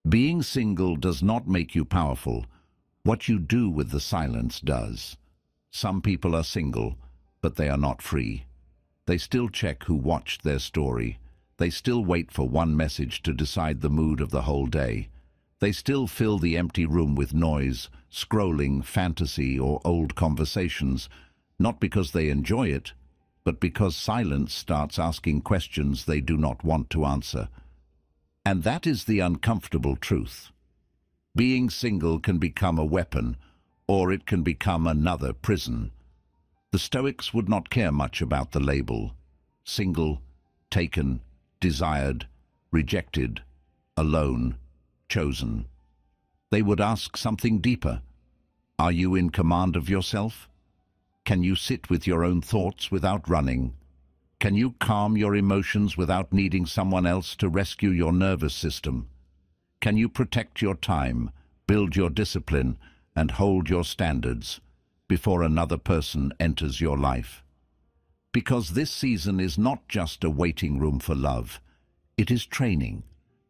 Being single does not make you powerful. What you do with the silence does. Some people are single, but they are not free. They still check who watched their story. They still wait for one message to decide the mood of the whole day. They still fill the empty room with noise, scrolling, fantasy, or old conversations, not because they enjoy it, but because silence starts asking questions they do not want to answer. And that is the uncomfortable truth. Being single can become a weapon, or it can become another prison. The Stoics would not care much about the label. Single, taken, desired, rejected, alone, chosen. They would ask something deeper. Are you in command of yourself? Can you sit with your own thoughts without running? Can you calm your emotions without needing someone else to rescue your nervous system? Can you protect your time, build your discipline, and hold your standards before another person enters your life? Because this season is not just a waiting room for love. It is training.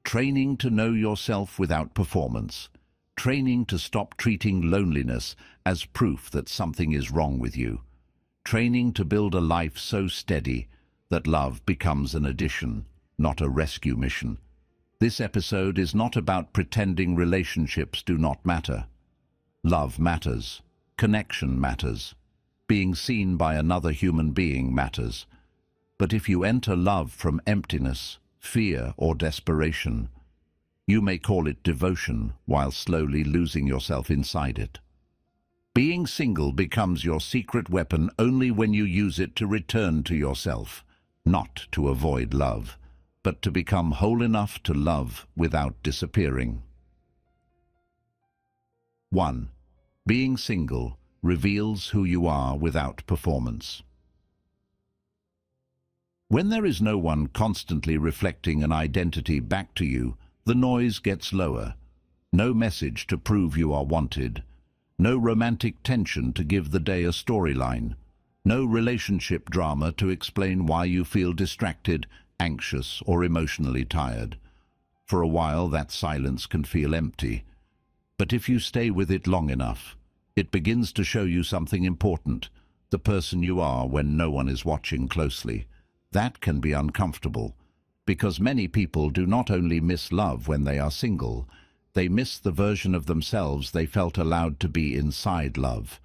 Training to know yourself without performance. Training to stop treating loneliness as proof that something is wrong with you. Training to build a life so steady that love becomes an addition, not a rescue mission. This episode is not about pretending relationships do not matter. Love matters. Connection matters. Being seen by another human being matters. But if you enter love from emptiness, fear, or desperation, you may call it devotion while slowly losing yourself inside it. Being single becomes your secret weapon only when you use it to return to yourself, not to avoid love, but to become whole enough to love without disappearing. 1. Being single reveals who you are without performance. When there is no one constantly reflecting an identity back to you, the noise gets lower. No message to prove you are wanted. No romantic tension to give the day a storyline. No relationship drama to explain why you feel distracted, anxious, or emotionally tired. For a while, that silence can feel empty. But if you stay with it long enough, it begins to show you something important, the person you are when no one is watching closely. That can be uncomfortable, because many people do not only miss love when they are single, they miss the version of themselves they felt allowed to be inside love.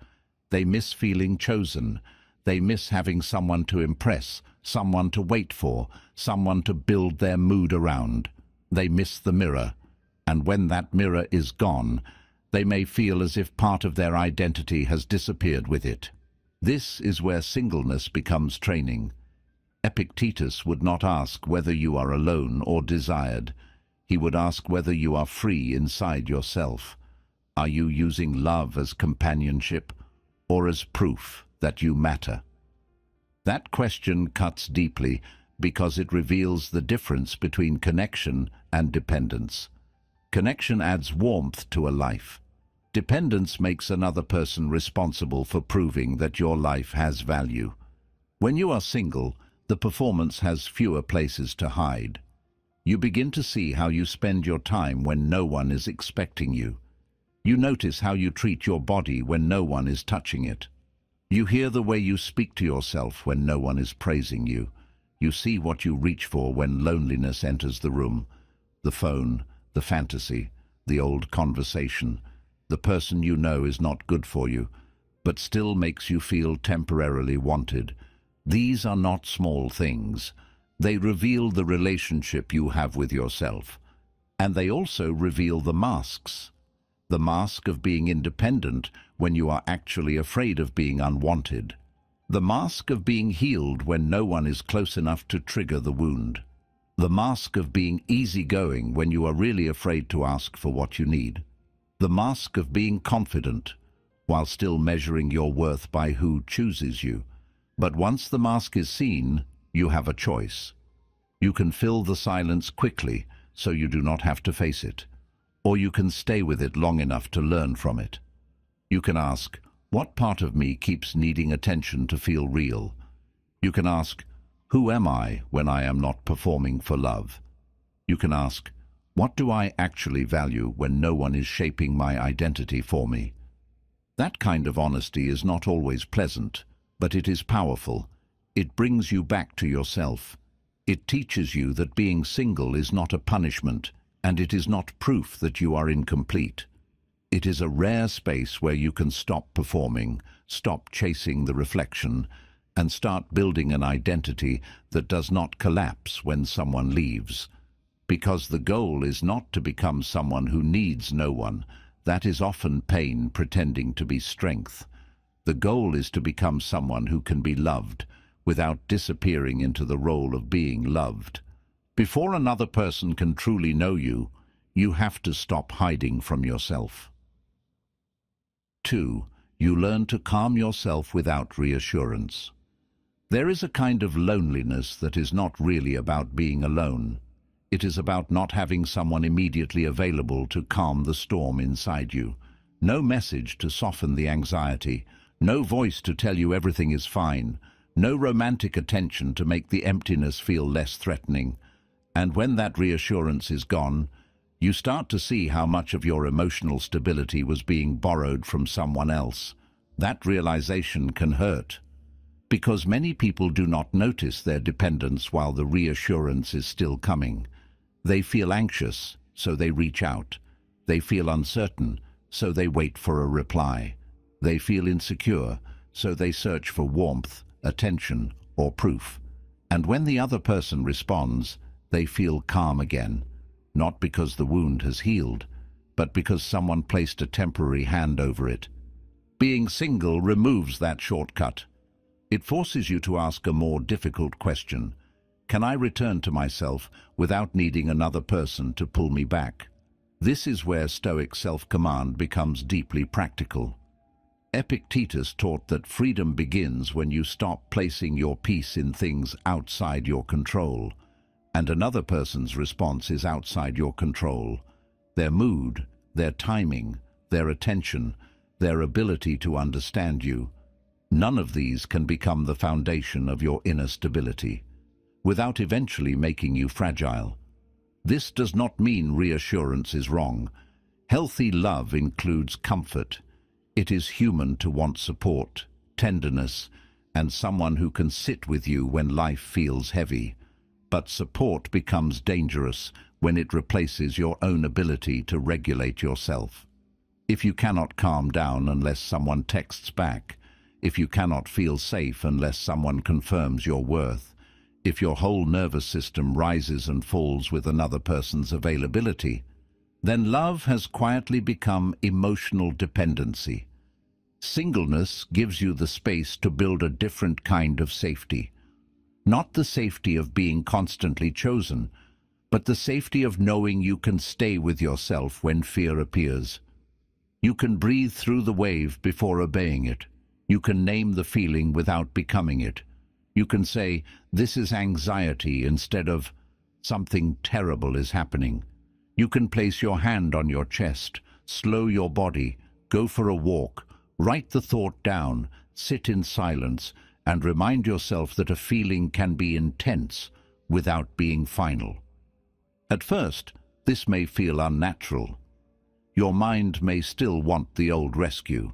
They miss feeling chosen. They miss having someone to impress, someone to wait for, someone to build their mood around. They miss the mirror, and when that mirror is gone, they may feel as if part of their identity has disappeared with it. This is where singleness becomes training. Epictetus would not ask whether you are alone or desired. He would ask whether you are free inside yourself. Are you using love as companionship or as proof that you matter? That question cuts deeply because it reveals the difference between connection and dependence. Connection adds warmth to a life. Dependence makes another person responsible for proving that your life has value. When you are single, the performance has fewer places to hide. You begin to see how you spend your time when no one is expecting you. You notice how you treat your body when no one is touching it. You hear the way you speak to yourself when no one is praising you. You see what you reach for when loneliness enters the room. The phone, the fantasy, the old conversation. The person you know is not good for you, but still makes you feel temporarily wanted. These are not small things. They reveal the relationship you have with yourself. And they also reveal the masks. The mask of being independent when you are actually afraid of being unwanted. The mask of being healed when no one is close enough to trigger the wound. The mask of being easygoing when you are really afraid to ask for what you need. The mask of being confident while still measuring your worth by who chooses you. But once the mask is seen, you have a choice. You can fill the silence quickly so you do not have to face it, or you can stay with it long enough to learn from it. You can ask, what part of me keeps needing attention to feel real? You can ask, who am I when I am not performing for love? You can ask, What do I actually value when no one is shaping my identity for me? That kind of honesty is not always pleasant, but it is powerful. It brings you back to yourself. It teaches you that being single is not a punishment, and it is not proof that you are incomplete. It is a rare space where you can stop performing, stop chasing the reflection, and start building an identity that does not collapse when someone leaves. Because the goal is not to become someone who needs no one. That is often pain pretending to be strength. The goal is to become someone who can be loved without disappearing into the role of being loved. Before another person can truly know you, you have to stop hiding from yourself. 2. You learn to calm yourself without reassurance. There is a kind of loneliness that is not really about being alone. It is about not having someone immediately available to calm the storm inside you. No message to soften the anxiety, no voice to tell you everything is fine, no romantic attention to make the emptiness feel less threatening. And when that reassurance is gone, you start to see how much of your emotional stability was being borrowed from someone else. That realization can hurt, because many people do not notice their dependence while the reassurance is still coming. They feel anxious, so they reach out. They feel uncertain, so they wait for a reply. They feel insecure, so they search for warmth, attention, or proof. And when the other person responds, they feel calm again, not because the wound has healed, but because someone placed a temporary hand over it. Being single removes that shortcut. It forces you to ask a more difficult question. Can I return to myself without needing another person to pull me back? This is where Stoic self-command becomes deeply practical. Epictetus taught that freedom begins when you stop placing your peace in things outside your control, and another person's response is outside your control. Their mood, their timing, their attention, their ability to understand you. None of these can become the foundation of your inner stability, without eventually making you fragile. This does not mean reassurance is wrong. Healthy love includes comfort. It is human to want support, tenderness, and someone who can sit with you when life feels heavy. But support becomes dangerous when it replaces your own ability to regulate yourself. If you cannot calm down unless someone texts back, if you cannot feel safe unless someone confirms your worth, if your whole nervous system rises and falls with another person's availability, then love has quietly become emotional dependency. Singleness gives you the space to build a different kind of safety. Not the safety of being constantly chosen, but the safety of knowing you can stay with yourself when fear appears. You can breathe through the wave before obeying it. You can name the feeling without becoming it. You can say, "This is anxiety," instead of, "Something terrible is happening." You can place your hand on your chest, slow your body, go for a walk, write the thought down, sit in silence, and remind yourself that a feeling can be intense without being final. At first, this may feel unnatural. Your mind may still want the old rescue.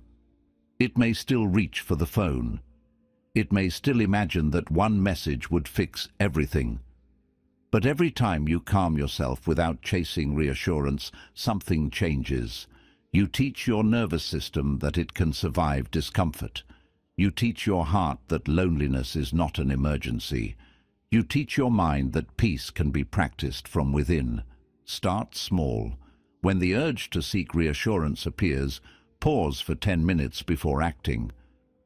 It may still reach for the phone. It may still imagine that one message would fix everything. But every time you calm yourself without chasing reassurance, something changes. You teach your nervous system that it can survive discomfort. You teach your heart that loneliness is not an emergency. You teach your mind that peace can be practiced from within. Start small. When the urge to seek reassurance appears, pause for 10 minutes before acting.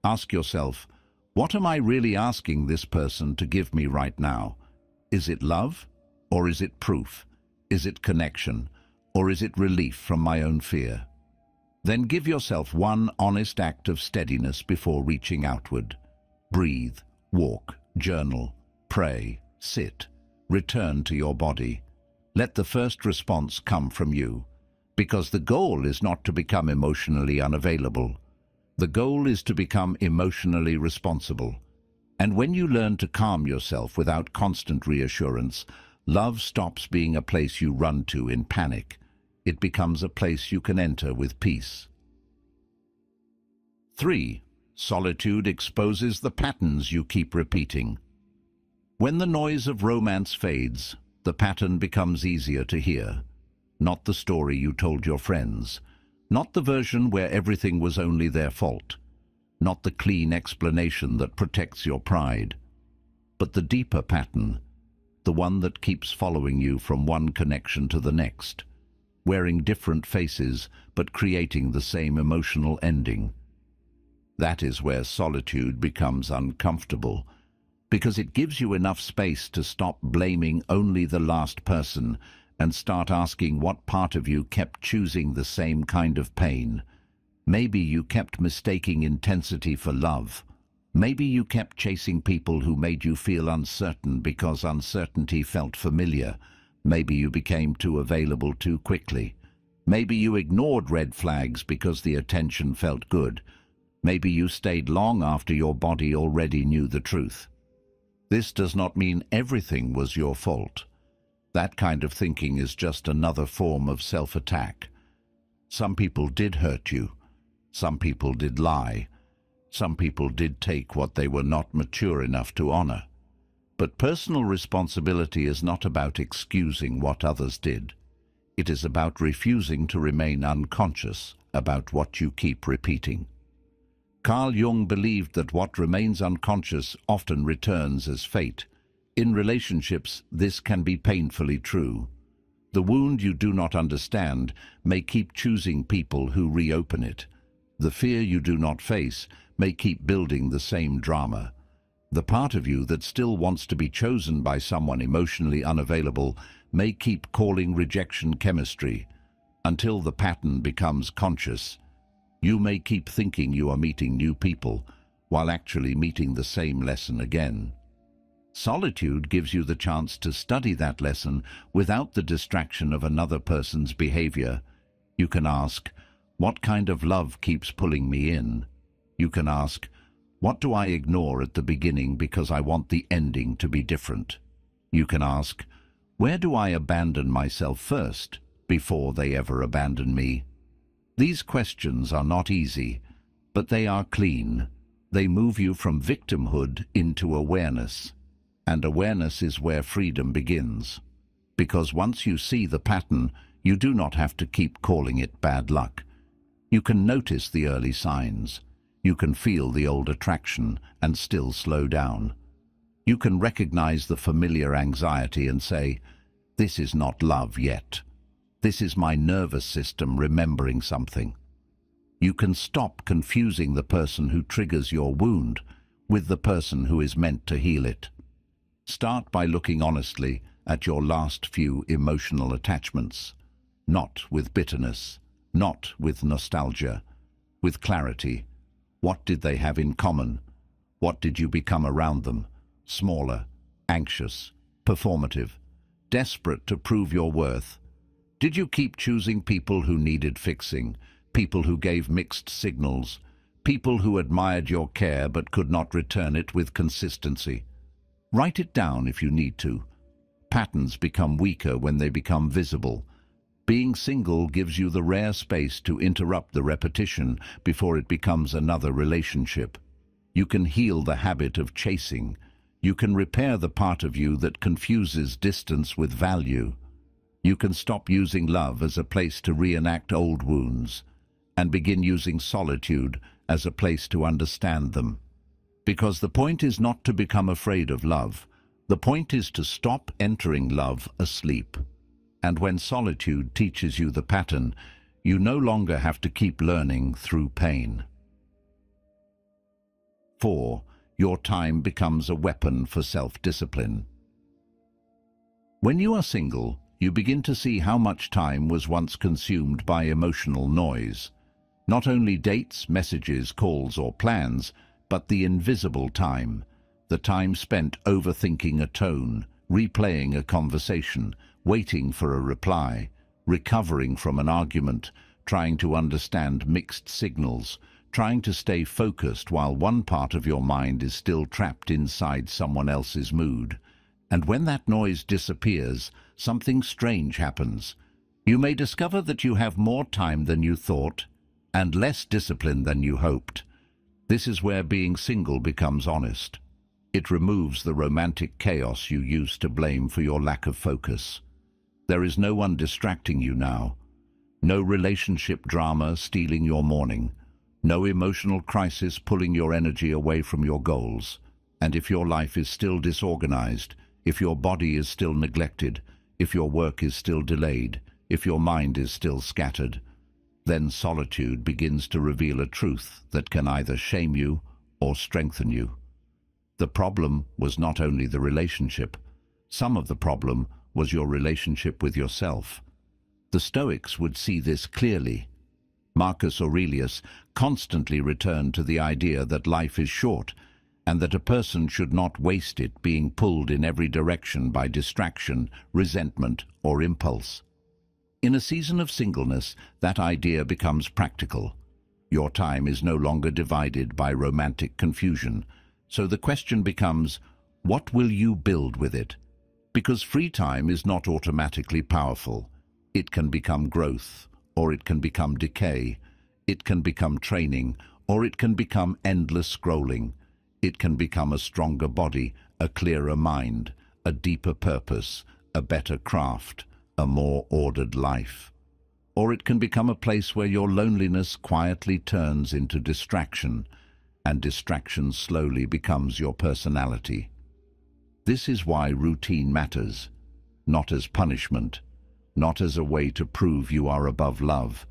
Ask yourself, what am I really asking this person to give me right now? Is it love, or is it proof? Is it connection, or is it relief from my own fear? Then give yourself one honest act of steadiness before reaching outward. Breathe, walk, journal, pray, sit, return to your body. Let the first response come from you, because the goal is not to become emotionally unavailable. The goal is to become emotionally responsible. And when you learn to calm yourself without constant reassurance, Love stops being a place you run to in panic. It becomes a place you can enter with peace. 3. Solitude exposes the patterns you keep repeating. When the noise of romance fades, the pattern becomes easier to hear. Not the story you told your friends, not the version where everything was only their fault, not the clean explanation that protects your pride, but the deeper pattern, the one that keeps following you from one connection to the next, wearing different faces but creating the same emotional ending. That is where solitude becomes uncomfortable, because it gives you enough space to stop blaming only the last person and start asking what part of you kept choosing the same kind of pain. Maybe you kept mistaking intensity for love. Maybe you kept chasing people who made you feel uncertain because uncertainty felt familiar. Maybe you became too available too quickly. Maybe you ignored red flags because the attention felt good. Maybe you stayed long after your body already knew the truth. This does not mean everything was your fault. That kind of thinking is just another form of self-attack. Some people did hurt you. Some people did lie. Some people did take what they were not mature enough to honor. But personal responsibility is not about excusing what others did. It is about refusing to remain unconscious about what you keep repeating. Carl Jung believed that what remains unconscious often returns as fate. In relationships, this can be painfully true. The wound you do not understand may keep choosing people who reopen it. The fear you do not face may keep building the same drama. The part of you that still wants to be chosen by someone emotionally unavailable may keep calling rejection chemistry. Until the pattern becomes conscious, you may keep thinking you are meeting new people while actually meeting the same lesson again. Solitude gives you the chance to study that lesson without the distraction of another person's behavior. You can ask, what kind of love keeps pulling me in? You can ask, what do I ignore at the beginning because I want the ending to be different? You can ask, where do I abandon myself first before they ever abandon me? These questions are not easy, but they are clean. They move you from victimhood into awareness. And awareness is where freedom begins. Because once you see the pattern, you do not have to keep calling it bad luck. You can notice the early signs. You can feel the old attraction and still slow down. You can recognize the familiar anxiety and say, this is not love yet. This is my nervous system remembering something. You can stop confusing the person who triggers your wound with the person who is meant to heal it. Start by looking honestly at your last few emotional attachments, not with bitterness, not with nostalgia, with clarity. What did they have in common? What did you become around them? Smaller, anxious, performative, desperate to prove your worth? Did you keep choosing people who needed fixing, people who gave mixed signals, people who admired your care but could not return it with consistency? Write it down if you need to. Patterns become weaker when they become visible. Being single gives you the rare space to interrupt the repetition before it becomes another relationship. You can heal the habit of chasing. You can repair the part of you that confuses distance with value. You can stop using love as a place to reenact old wounds and begin using solitude as a place to understand them. Because the point is not to become afraid of love. The point is to stop entering love asleep. And when solitude teaches you the pattern, you no longer have to keep learning through pain. 4. Your time becomes a weapon for self-discipline. When you are single, you begin to see how much time was once consumed by emotional noise. Not only dates, messages, calls, or plans, but the invisible time, the time spent overthinking a tone, replaying a conversation, waiting for a reply, recovering from an argument, trying to understand mixed signals, trying to stay focused while one part of your mind is still trapped inside someone else's mood. And when that noise disappears, something strange happens. You may discover that you have more time than you thought, and less discipline than you hoped. This is where being single becomes honest. It removes the romantic chaos you used to blame for your lack of focus. There is no one distracting you now. No relationship drama stealing your morning. No emotional crisis pulling your energy away from your goals. And if your life is still disorganized, if your body is still neglected, if your work is still delayed, if your mind is still scattered, then solitude begins to reveal a truth that can either shame you or strengthen you. The problem was not only the relationship. Some of the problem was your relationship with yourself. The Stoics would see this clearly. Marcus Aurelius constantly returned to the idea that life is short and that a person should not waste it being pulled in every direction by distraction, resentment, or impulse. In a season of singleness, that idea becomes practical. Your time is no longer divided by romantic confusion, so the question becomes, what will you build with it? Because free time is not automatically powerful. It can become growth, or it can become decay. It can become training, or it can become endless scrolling. It can become a stronger body, a clearer mind, a deeper purpose, a better craft, a more ordered life. Or it can become a place where your loneliness quietly turns into distraction, and distraction slowly becomes your personality. This is why routine matters, not as punishment, not as a way to prove you are above love,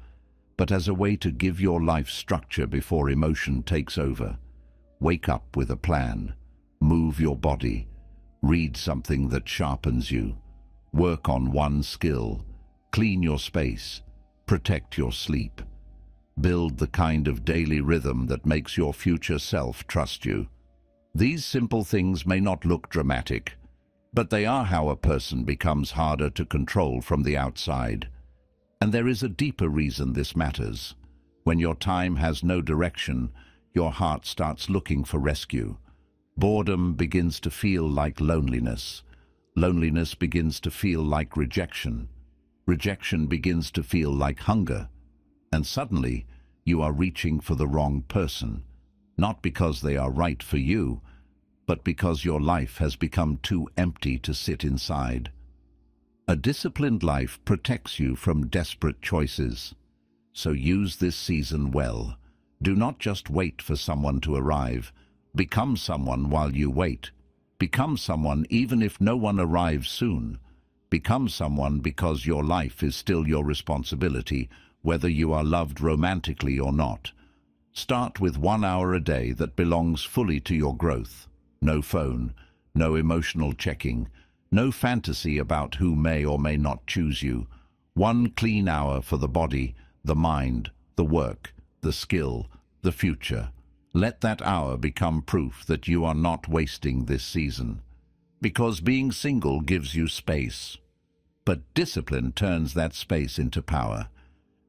but as a way to give your life structure before emotion takes over. Wake up with a plan, move your body, read something that sharpens you, work on one skill, clean your space, protect your sleep. Build the kind of daily rhythm that makes your future self trust you. These simple things may not look dramatic, but they are how a person becomes harder to control from the outside. And there is a deeper reason this matters. When your time has no direction, your heart starts looking for rescue. Boredom begins to feel like loneliness. Loneliness begins to feel like rejection. Rejection begins to feel like hunger. And suddenly, you are reaching for the wrong person, not because they are right for you, but because your life has become too empty to sit inside. A disciplined life protects you from desperate choices. So use this season well. Do not just wait for someone to arrive. Become someone while you wait. Become someone even if no one arrives soon. Become someone because your life is still your responsibility, whether you are loved romantically or not. Start with 1 hour a day that belongs fully to your growth. No phone, no emotional checking, no fantasy about who may or may not choose you. 1 clean hour for the body, the mind, the work, the skill, the future. Let that hour become proof that you are not wasting this season. Because being single gives you space. But discipline turns that space into power.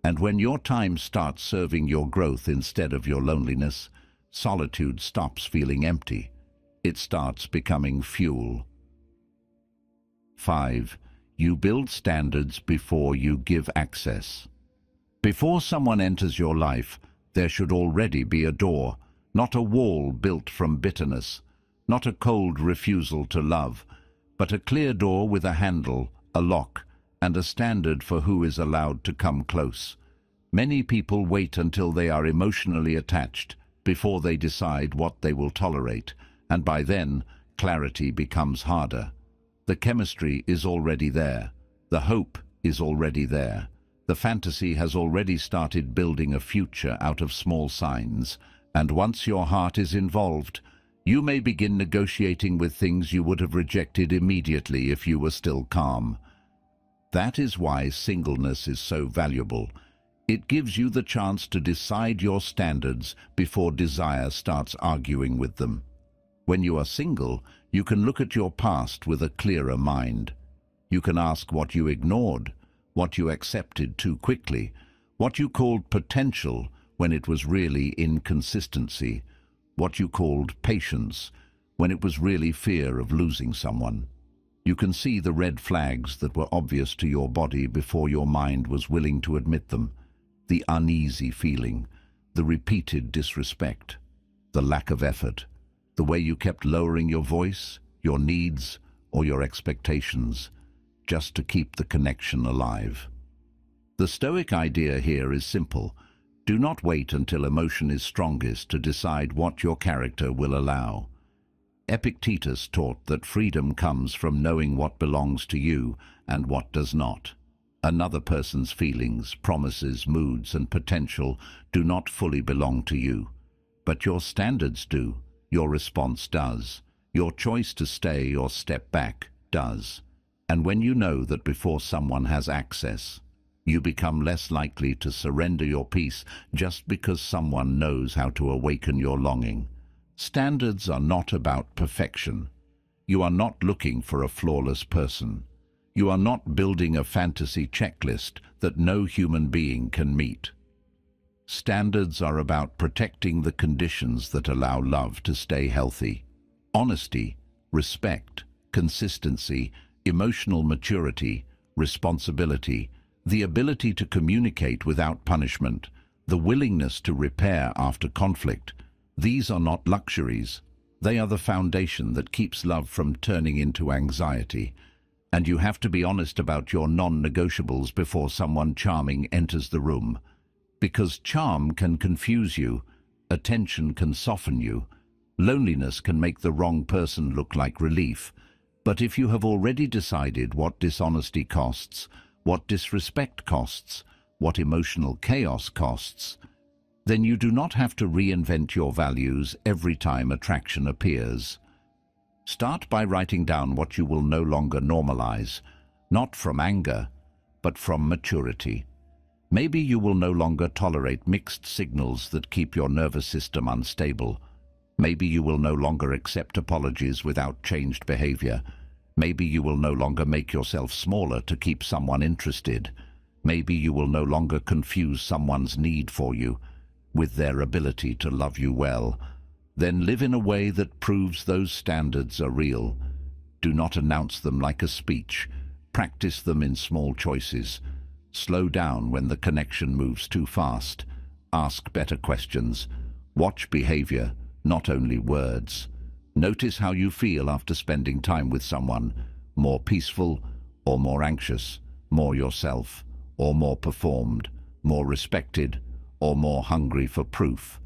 And when your time starts serving your growth instead of your loneliness, solitude stops feeling empty. It starts becoming fuel. 5. You build standards before you give access. Before someone enters your life, there should already be a door, not a wall built from bitterness, not a cold refusal to love, but a clear door with a handle, a lock, and a standard for who is allowed to come close. Many people wait until they are emotionally attached before they decide what they will tolerate, and by then, clarity becomes harder. The chemistry is already there. The hope is already there. The fantasy has already started building a future out of small signs, and once your heart is involved, you may begin negotiating with things you would have rejected immediately if you were still calm. That is why singleness is so valuable. It gives you the chance to decide your standards before desire starts arguing with them. When you are single, you can look at your past with a clearer mind. You can ask what you ignored, what you accepted too quickly, what you called potential when it was really inconsistency, what you called patience when it was really fear of losing someone. You can see the red flags that were obvious to your body before your mind was willing to admit them. The uneasy feeling, the repeated disrespect, the lack of effort, the way you kept lowering your voice, your needs, or your expectations, just to keep the connection alive. The Stoic idea here is simple. Do not wait until emotion is strongest to decide what your character will allow. Epictetus taught that freedom comes from knowing what belongs to you and what does not. Another person's feelings, promises, moods, and potential do not fully belong to you. But your standards do. Your response does. Your choice to stay or step back does. And when you know that before someone has access, you become less likely to surrender your peace just because someone knows how to awaken your longing. Standards are not about perfection. You are not looking for a flawless person. You are not building a fantasy checklist that no human being can meet. Standards are about protecting the conditions that allow love to stay healthy. Honesty, respect, consistency, emotional maturity, responsibility, the ability to communicate without punishment, the willingness to repair after conflict. These are not luxuries. They are the foundation that keeps love from turning into anxiety. And you have to be honest about your non-negotiables before someone charming enters the room. Because charm can confuse you, attention can soften you, loneliness can make the wrong person look like relief. But if you have already decided what dishonesty costs, what disrespect costs, what emotional chaos costs, then you do not have to reinvent your values every time attraction appears. Start by writing down what you will no longer normalize, not from anger, but from maturity. Maybe you will no longer tolerate mixed signals that keep your nervous system unstable. Maybe you will no longer accept apologies without changed behavior. Maybe you will no longer make yourself smaller to keep someone interested. Maybe you will no longer confuse someone's need for you with their ability to love you well. Then live in a way that proves those standards are real. Do not announce them like a speech. Practice them in small choices. Slow down when the connection moves too fast. Ask better questions. Watch behavior, not only words. Notice how you feel after spending time with someone. More peaceful or more anxious, more yourself or more performed, more respected or more hungry for proof.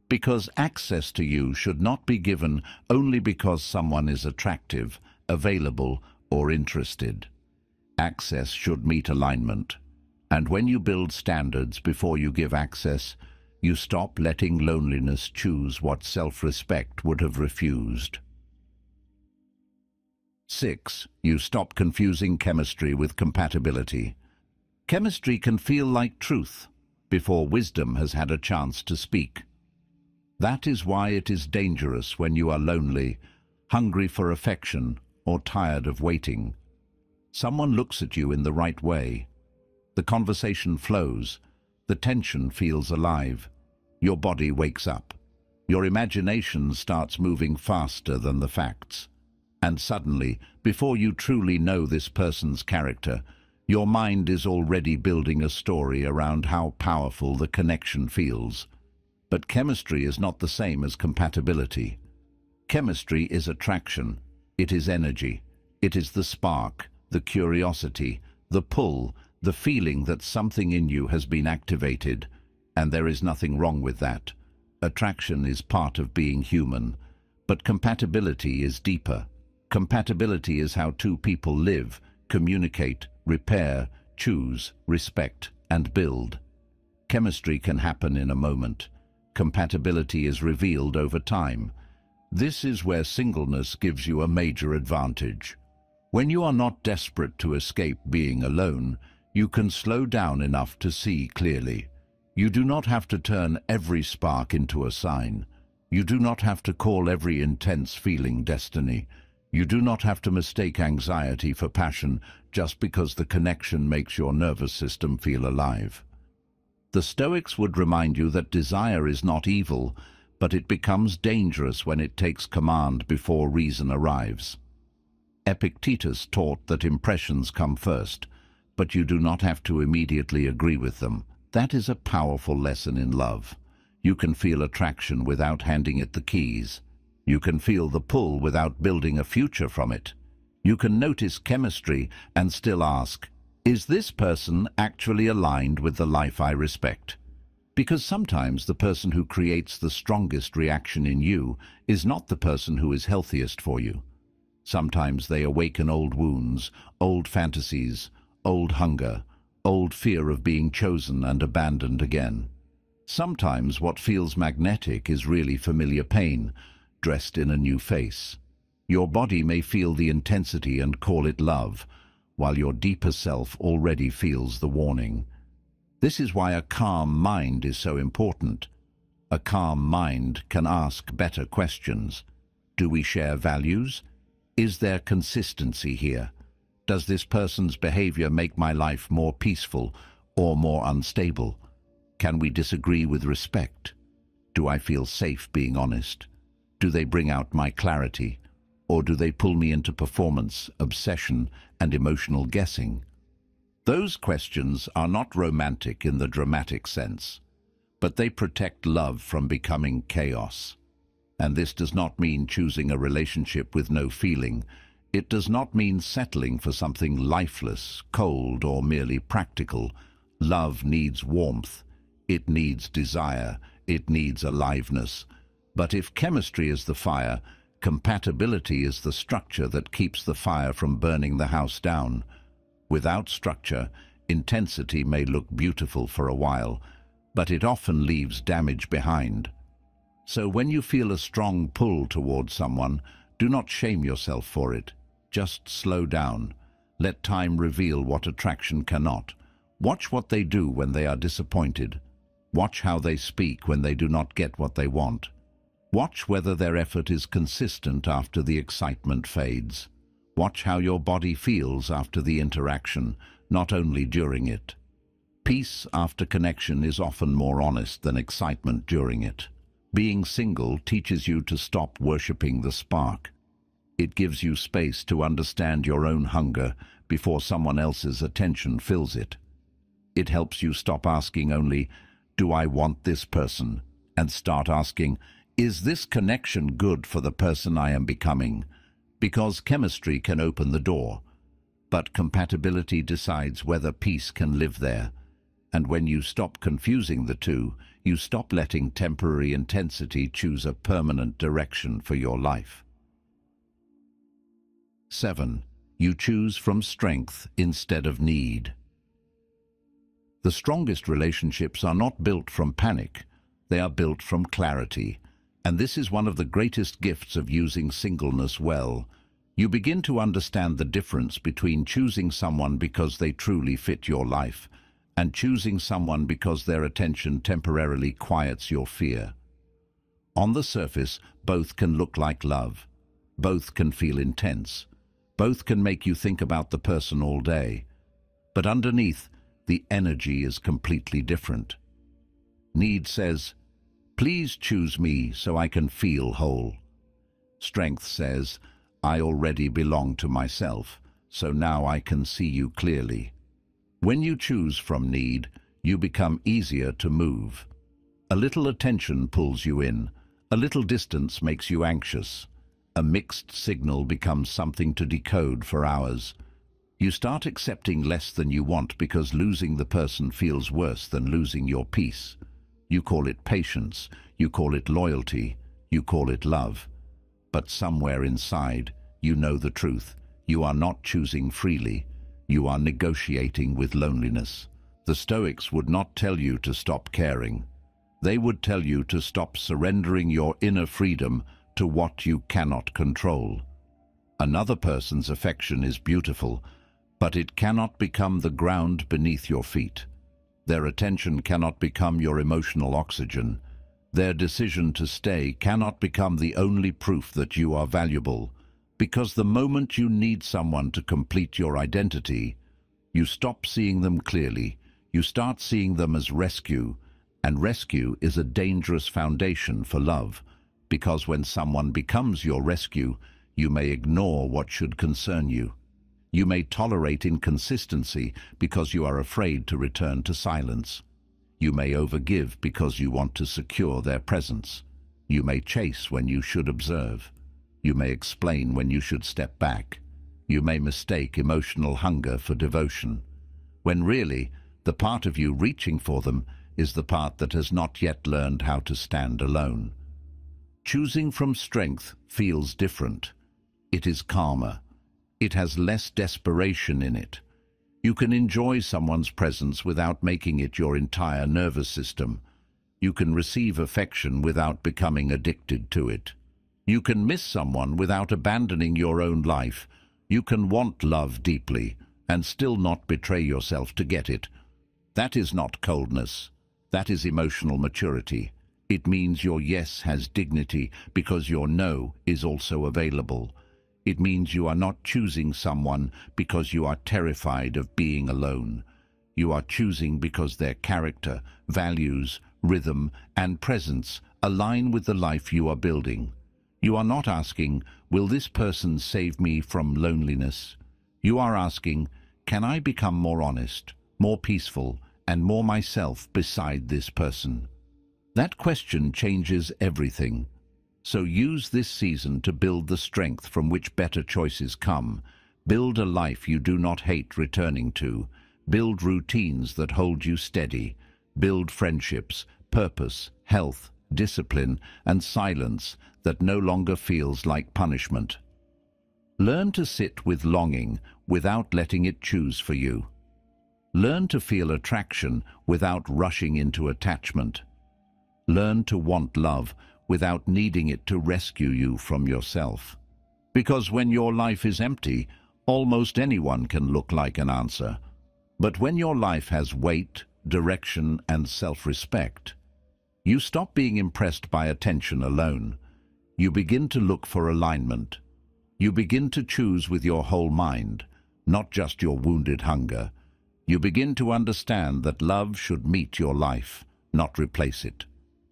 Because access to you should not be given only because someone is attractive, available, or interested. Access should meet alignment. And when you build standards before you give access, you stop letting loneliness choose what self-respect would have refused. 6. You stop confusing chemistry with compatibility. Chemistry can feel like truth before wisdom has had a chance to speak. That is why it is dangerous when you are lonely, hungry for affection, or tired of waiting. Someone looks at you in the right way. The conversation flows. The tension feels alive. Your body wakes up. Your imagination starts moving faster than the facts. And suddenly, before you truly know this person's character, your mind is already building a story around how powerful the connection feels. But chemistry is not the same as compatibility. Chemistry is attraction. It is energy. It is the spark, the curiosity, the pull, the feeling that something in you has been activated, and there is nothing wrong with that. Attraction is part of being human, but compatibility is deeper. Compatibility is how two people live, communicate, repair, choose, respect, and build. Chemistry can happen in a moment. Compatibility is revealed over time. This is where singleness gives you a major advantage. When you are not desperate to escape being alone, you can slow down enough to see clearly. You do not have to turn every spark into a sign. You do not have to call every intense feeling destiny. You do not have to mistake anxiety for passion just because the connection makes your nervous system feel alive. The Stoics would remind you that desire is not evil, but it becomes dangerous when it takes command before reason arrives. Epictetus taught that impressions come first, but you do not have to immediately agree with them. That is a powerful lesson in love. You can feel attraction without handing it the keys. You can feel the pull without building a future from it. You can notice chemistry and still ask, is this person actually aligned with the life I respect? Because sometimes the person who creates the strongest reaction in you is not the person who is healthiest for you. Sometimes they awaken old wounds, old fantasies, old hunger, old fear of being chosen and abandoned again. Sometimes what feels magnetic is really familiar pain, dressed in a new face. Your body may feel the intensity and call it love, while your deeper self already feels the warning. This is why a calm mind is so important. A calm mind can ask better questions. Do we share values? Is there consistency here? Does this person's behavior make my life more peaceful or more unstable? Can we disagree with respect? Do I feel safe being honest? Do they bring out my clarity? Or do they pull me into performance, obsession, and emotional guessing? Those questions are not romantic in the dramatic sense, but they protect love from becoming chaos. And this does not mean choosing a relationship with no feeling. It does not mean settling for something lifeless, cold, or merely practical. Love needs warmth. It needs desire. It needs aliveness. But if chemistry is the fire, compatibility is the structure that keeps the fire from burning the house down. Without structure, intensity may look beautiful for a while, but it often leaves damage behind. So when you feel a strong pull toward someone, do not shame yourself for it. Just slow down. Let time reveal what attraction cannot. Watch what they do when they are disappointed. Watch how they speak when they do not get what they want. Watch whether their effort is consistent after the excitement fades. Watch how your body feels after the interaction, not only during it. Peace after connection is often more honest than excitement during it. Being single teaches you to stop worshipping the spark. It gives you space to understand your own hunger before someone else's attention fills it. It helps you stop asking only, do I want this person? And start asking, is this connection good for the person I am becoming? Because chemistry can open the door, but compatibility decides whether peace can live there. And when you stop confusing the two, you stop letting temporary intensity choose a permanent direction for your life. 7. You choose from strength instead of need. The strongest relationships are not built from panic, they are built from clarity. And this is one of the greatest gifts of using singleness well. You begin to understand the difference between choosing someone because they truly fit your life and choosing someone because their attention temporarily quiets your fear. On the surface, both can look like love. Both can feel intense. Both can make you think about the person all day. But underneath, the energy is completely different. Need says, please choose me so I can feel whole. Strength says, I already belong to myself, so now I can see you clearly. When you choose from need, you become easier to move. A little attention pulls you in. A little distance makes you anxious. A mixed signal becomes something to decode for hours. You start accepting less than you want because losing the person feels worse than losing your peace. You call it patience, you call it loyalty, you call it love. But somewhere inside, you know the truth. You are not choosing freely. You are negotiating with loneliness. The Stoics would not tell you to stop caring. They would tell you to stop surrendering your inner freedom to what you cannot control. Another person's affection is beautiful, but it cannot become the ground beneath your feet. Their attention cannot become your emotional oxygen. Their decision to stay cannot become the only proof that you are valuable, because the moment you need someone to complete your identity, you stop seeing them clearly. You start seeing them as rescue, and rescue is a dangerous foundation for love, because when someone becomes your rescue, You may ignore what should concern you. You may tolerate inconsistency because you are afraid to return to silence. You may overgive because you want to secure their presence. You may chase when you should observe. You may explain when you should step back. You may mistake emotional hunger for devotion, when really, the part of you reaching for them is the part that has not yet learned how to stand alone. Choosing from strength feels different. It is calmer. It has less desperation in it. You can enjoy someone's presence without making it your entire nervous system. You can receive affection without becoming addicted to it. You can miss someone without abandoning your own life. You can want love deeply and still not betray yourself to get it. That is not coldness. That is emotional maturity. It means your yes has dignity because your no is also available. It means you are not choosing someone because you are terrified of being alone. You are choosing because their character, values, rhythm, and presence align with the life you are building. You are not asking, will this person save me from loneliness? You are asking, can I become more honest, more peaceful, and more myself beside this person? That question changes everything. So use this season to build the strength from which better choices come. Build a life you do not hate returning to. Build routines that hold you steady. Build friendships, purpose, health, discipline, and silence that no longer feels like punishment. Learn to sit with longing without letting it choose for you. Learn to feel attraction without rushing into attachment. Learn to want love without needing it to rescue you from yourself. Because when your life is empty, almost anyone can look like an answer. But when your life has weight, direction, and self-respect, you stop being impressed by attention alone. You begin to look for alignment. You begin to choose with your whole mind, not just your wounded hunger. You begin to understand that love should meet your life, not replace it.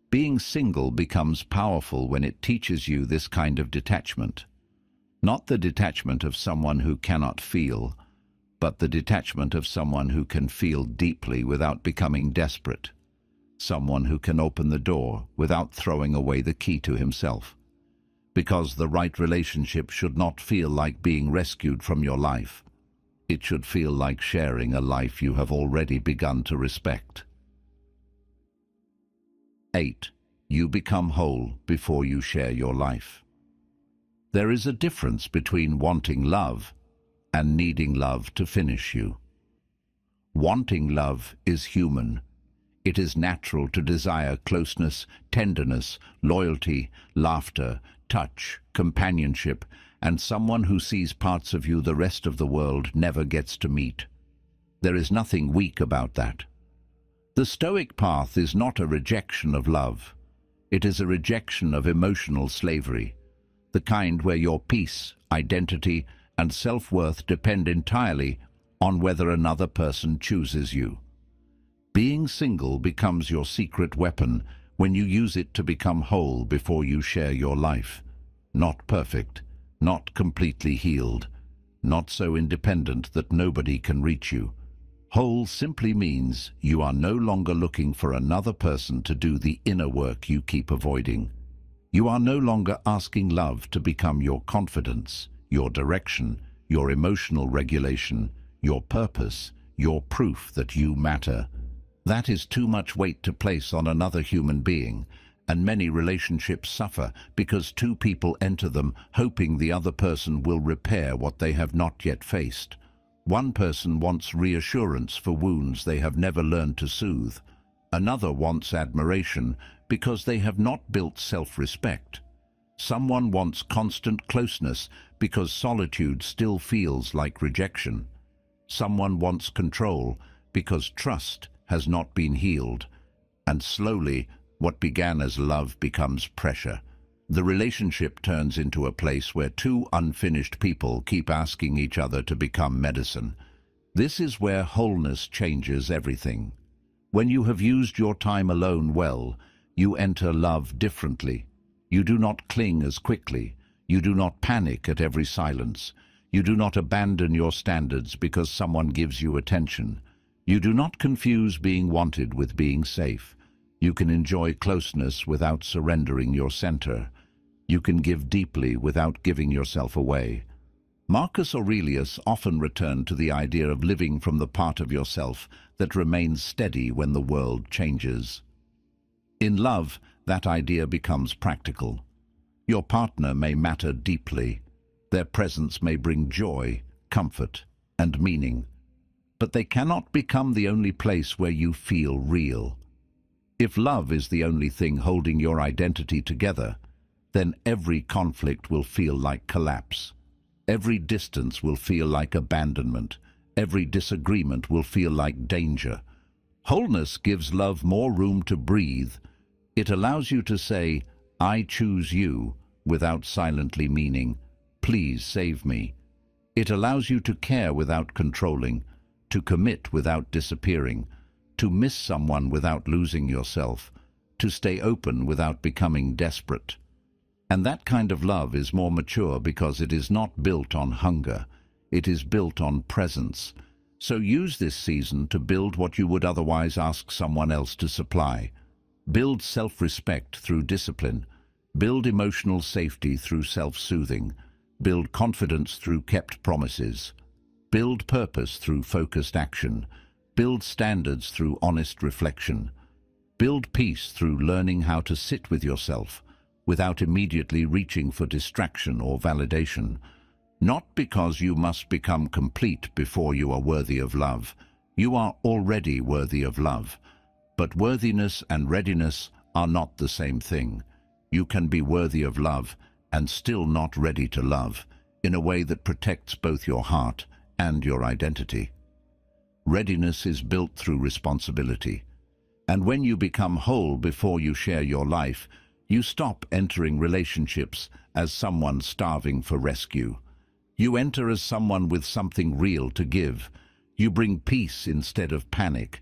Being single becomes powerful when it teaches you this kind of detachment. Not the detachment of someone who cannot feel, but the detachment of someone who can feel deeply without becoming desperate. Someone who can open the door without throwing away the key to himself. Because the right relationship should not feel like being rescued from your life. It should feel like sharing a life you have already begun to respect. 8. You become whole before you share your life. There is a difference between wanting love and needing love to finish you. Wanting love is human. It is natural to desire closeness, tenderness, loyalty, laughter, touch, companionship, and someone who sees parts of you the rest of the world never gets to meet. There is nothing weak about that. The Stoic path is not a rejection of love. It is a rejection of emotional slavery, the kind where your peace, identity, and self-worth depend entirely on whether another person chooses you. Being single becomes your secret weapon when you use it to become whole before you share your life. Not perfect, not completely healed, not so independent that nobody can reach you. Whole simply means you are no longer looking for another person to do the inner work you keep avoiding. You are no longer asking love to become your confidence, your direction, your emotional regulation, your purpose, your proof that you matter. That is too much weight to place on another human being, and many relationships suffer because two people enter them hoping the other person will repair what they have not yet faced. One person wants reassurance for wounds they have never learned to soothe. Another wants admiration because they have not built self-respect. Someone wants constant closeness because solitude still feels like rejection. Someone wants control because trust has not been healed. And slowly, what began as love becomes pressure. The relationship turns into a place where two unfinished people keep asking each other to become medicine. This is where wholeness changes everything. When you have used your time alone well, you enter love differently. You do not cling as quickly. You do not panic at every silence. You do not abandon your standards because someone gives you attention. You do not confuse being wanted with being safe. You can enjoy closeness without surrendering your center. You can give deeply without giving yourself away. Marcus Aurelius often returned to the idea of living from the part of yourself that remains steady when the world changes. In love, that idea becomes practical. Your partner may matter deeply. Their presence may bring joy, comfort, and meaning. But they cannot become the only place where you feel real. If love is the only thing holding your identity together, then every conflict will feel like collapse. Every distance will feel like abandonment. Every disagreement will feel like danger. Wholeness gives love more room to breathe. It allows you to say, "I choose you," without silently meaning, "Please save me." It allows you to care without controlling, to commit without disappearing, to miss someone without losing yourself, to stay open without becoming desperate. And that kind of love is more mature because it is not built on hunger. It is built on presence. So use this season to build what you would otherwise ask someone else to supply. Build self-respect through discipline. Build emotional safety through self-soothing. Build confidence through kept promises. Build purpose through focused action. Build standards through honest reflection. Build peace through learning how to sit with yourself without immediately reaching for distraction or validation. Not because you must become complete before you are worthy of love. You are already worthy of love. But worthiness and readiness are not the same thing. You can be worthy of love and still not ready to love, in a way that protects both your heart and your identity. Readiness is built through responsibility. And when you become whole before you share your life, you stop entering relationships as someone starving for rescue. You enter as someone with something real to give. You bring peace instead of panic,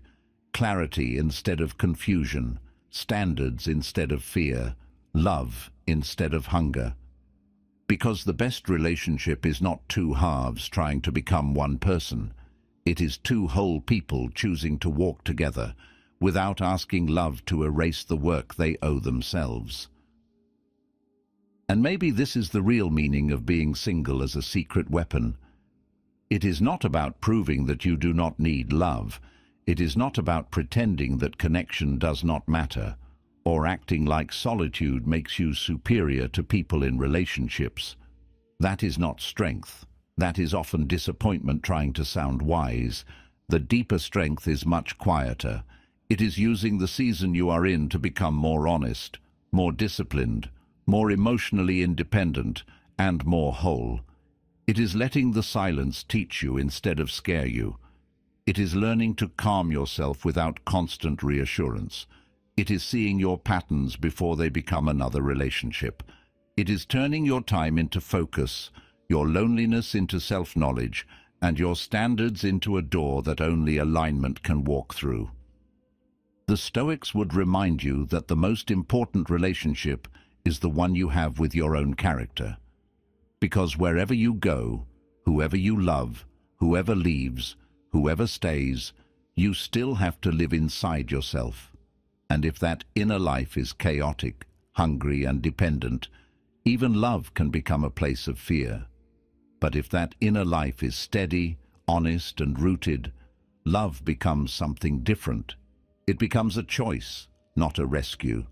clarity instead of confusion, standards instead of fear, love instead of hunger. Because the best relationship is not two halves trying to become one person. It is two whole people choosing to walk together without asking love to erase the work they owe themselves. And maybe this is the real meaning of being single as a secret weapon. It is not about proving that you do not need love. It is not about pretending that connection does not matter, or acting like solitude makes you superior to people in relationships. That is not strength. That is often disappointment trying to sound wise. The deeper strength is much quieter. It is using the season you are in to become more honest, more disciplined, more emotionally independent, and more whole. It is letting the silence teach you instead of scare you. It is learning to calm yourself without constant reassurance. It is seeing your patterns before they become another relationship. It is turning your time into focus, your loneliness into self-knowledge, and your standards into a door that only alignment can walk through. The Stoics would remind you that the most important relationship is the one you have with your own character. Because wherever you go, whoever you love, whoever leaves, whoever stays, you still have to live inside yourself. And if that inner life is chaotic, hungry, and dependent, even love can become a place of fear. But if that inner life is steady, honest, and rooted, love becomes something different. It becomes a choice, not a rescue.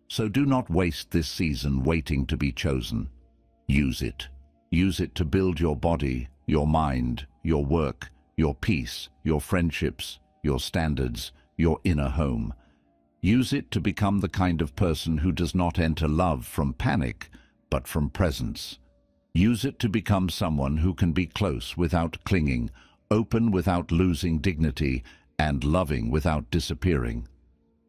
So do not waste this season waiting to be chosen. Use it. Use it to build your body, your mind, your work, your peace, your friendships, your standards, your inner home. Use it to become the kind of person who does not enter love from panic, but from presence. Use it to become someone who can be close without clinging, open without losing dignity, and loving without disappearing.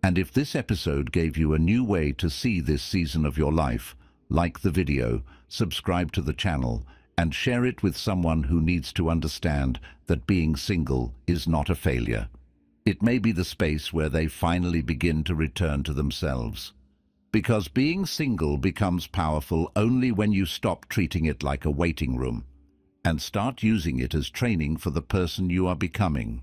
And if this episode gave you a new way to see this season of your life, like the video, subscribe to the channel, and share it with someone who needs to understand that being single is not a failure. It may be the space where they finally begin to return to themselves. Because being single becomes powerful only when you stop treating it like a waiting room and start using it as training for the person you are becoming.